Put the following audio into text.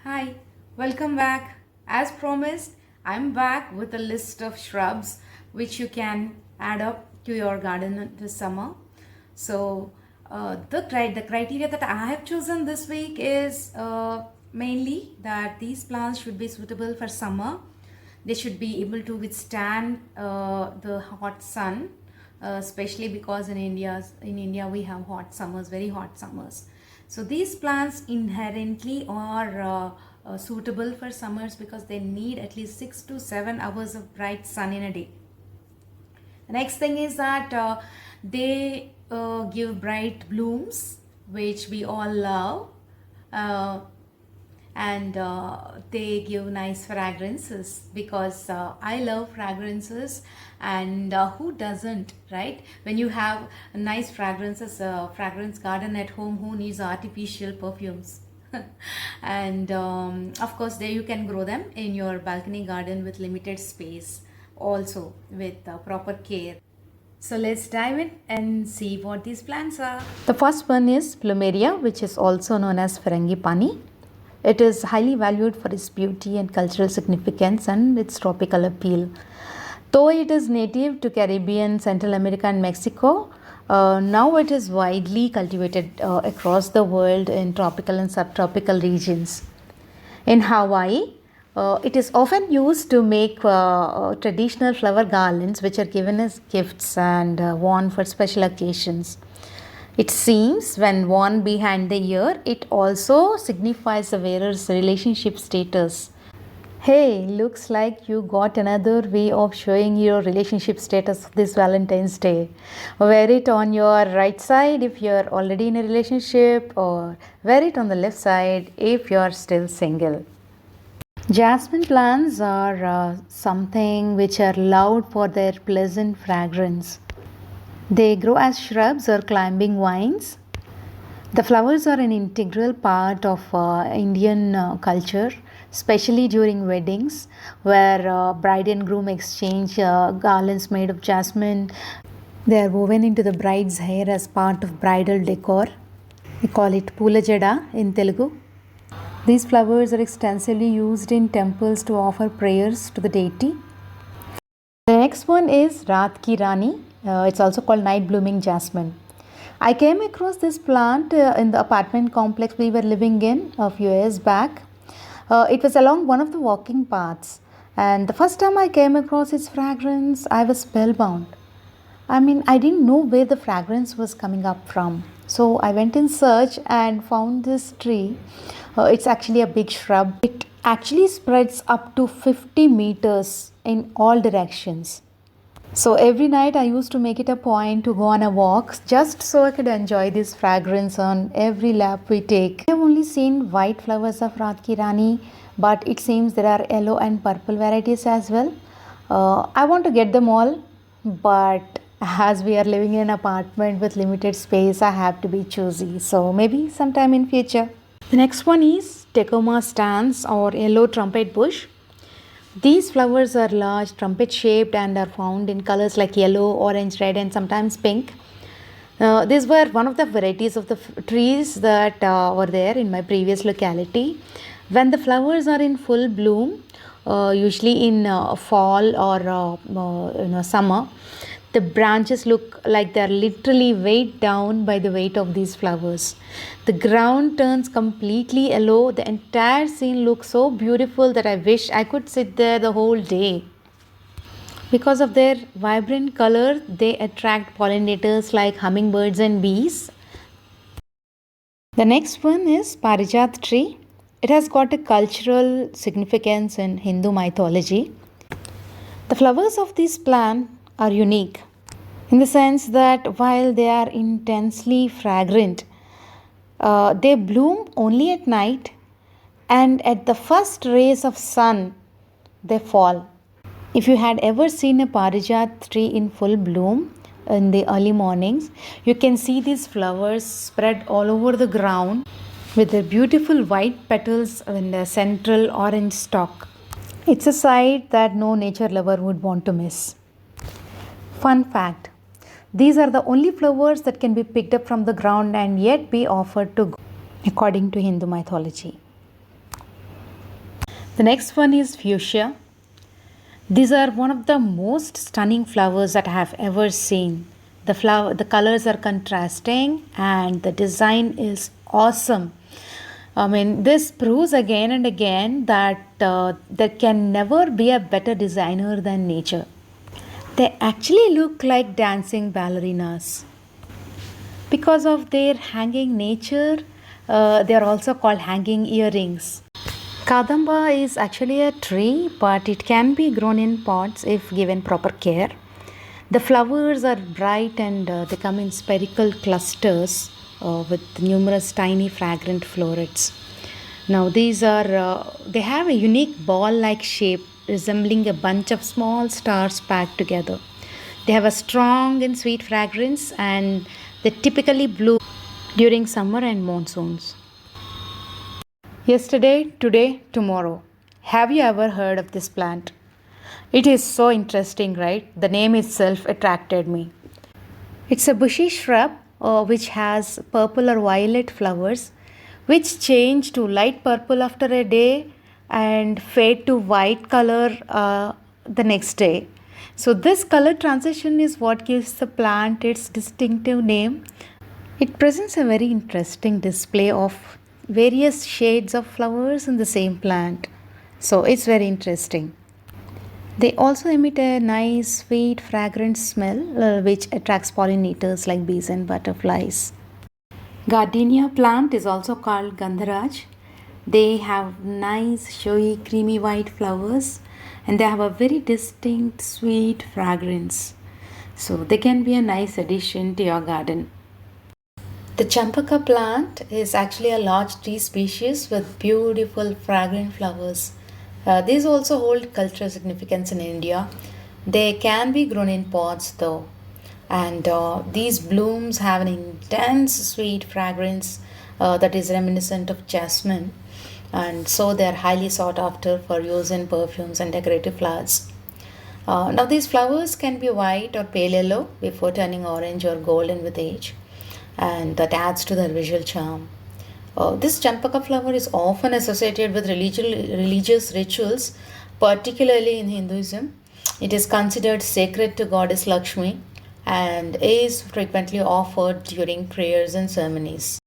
Hi, welcome back. As promised, I'm back with a list of shrubs which you can add up to your garden this summer. So, the criteria that I have chosen this week is mainly that these plants should be suitable for summer. They should be able to withstand the hot sun, especially because in India we have hot summers, very hot summers. So these plants inherently are suitable for summers because they need at least 6 to 7 hours of bright sun in a day. The next thing is that they give bright blooms, which we all love. Uh, and they give nice fragrances because I love fragrances, and who doesn't, right? When you have a nice fragrances, fragrance garden at home, who needs artificial perfumes? And of course, there you can grow them in your balcony garden with limited space, also with proper care. So let's dive in and see what these plants are. The first one is Plumeria, which is also known as Frangipani. It is highly valued for its beauty and cultural significance and its tropical appeal. Though it is native to Caribbean, Central America, and Mexico, now it is widely cultivated across the world in tropical and subtropical regions. In Hawaii, it is often used to make traditional flower garlands, which are given as gifts and worn for special occasions. It seems when worn behind the ear, it also signifies the wearer's relationship status. Hey, looks like you got another way of showing your relationship status this Valentine's Day. Wear it on your right side if you're already in a relationship, or wear it on the left side if you're still single. Jasmine plants are something which are loved for their pleasant fragrance. They grow as shrubs or climbing vines. The flowers are an integral part of Indian culture, especially during weddings, where bride and groom exchange garlands made of jasmine. They are woven into the bride's hair as part of bridal decor. We call it Pula Jada in Telugu. These flowers are extensively used in temples to offer prayers to the deity. The next one is Raat Ki Rani. It's also called night blooming jasmine. I came across this plant in the apartment complex we were living in a few years back. It was along one of the walking paths, and the first time I came across its fragrance, I was spellbound. I didn't know where the fragrance was coming up from. So I went in search and found this tree. It's actually a big shrub. It actually spreads up to 50 meters in all directions. So every night I used to make it a point to go on a walk just so I could enjoy this fragrance on every lap we take. I have only seen white flowers of Raat Ki Rani, but it seems there are yellow and purple varieties as well. I want to get them all, but as we are living in an apartment with limited space, I have to be choosy. So maybe sometime in future. The next one is Tecoma stans or yellow trumpet bush. These flowers are large, trumpet shaped, and are found in colors like yellow, orange, red, and sometimes pink. These were one of the varieties of the trees that were there in my previous locality. When the flowers are in full bloom, usually in fall or summer, the branches look like they are literally weighed down by the weight of these flowers. The ground turns completely yellow. The entire scene looks so beautiful that I wish I could sit there the whole day. Because of their vibrant color, they attract pollinators like hummingbirds and bees. The next one is Parijat tree. It has got a cultural significance in Hindu mythology. The flowers of this plant are unique in the sense that while they are intensely fragrant, they bloom only at night, and at the first rays of sun they fall. If you had ever seen a parijat tree in full bloom in the early mornings, you can see these flowers spread all over the ground with their beautiful white petals and a central orange stalk. It's a sight that no nature lover would want to miss. Fun fact: these are the only flowers that can be picked up from the ground and yet be offered to God, according to Hindu mythology. The next one is fuchsia. These are one of the most stunning flowers that I have ever seen. The colors are contrasting and the design is awesome. I mean, this proves again and again that there can never be a better designer than nature. They actually look like dancing ballerinas. Because of their hanging nature, they are also called hanging earrings. Kadamba is actually a tree, but it can be grown in pots if given proper care. The flowers are bright and they come in spherical clusters with numerous tiny fragrant florets. Now, they have a unique ball like shape resembling a bunch of small stars packed together. They have a strong and sweet fragrance and they typically bloom during summer and monsoons. Yesterday, today, tomorrow. Have you ever heard of this plant? It is so interesting, right? The name itself attracted me. It's a bushy shrub which has purple or violet flowers which change to light purple after a day and fade to white color the next day. So, this color transition is what gives the plant its distinctive name. It presents a very interesting display of various shades of flowers in the same plant. So, it's very interesting. They also emit a nice, sweet, fragrant smell which attracts pollinators like bees and butterflies. Gardenia plant is also called Gandharaj. They have nice, showy, creamy white flowers and they have a very distinct, sweet fragrance. So, they can be a nice addition to your garden. The Champaka plant is actually a large tree species with beautiful, fragrant flowers. These also hold cultural significance in India. They can be grown in pots though, and these blooms have an intense sweet fragrance that is reminiscent of jasmine, and so they are highly sought after for use in perfumes and decorative flowers. Now, these flowers can be white or pale yellow before turning orange or golden with age, and that adds to their visual charm. This Champaka flower is often associated with religious rituals, particularly in Hinduism. It is considered sacred to goddess Lakshmi and is frequently offered during prayers and ceremonies.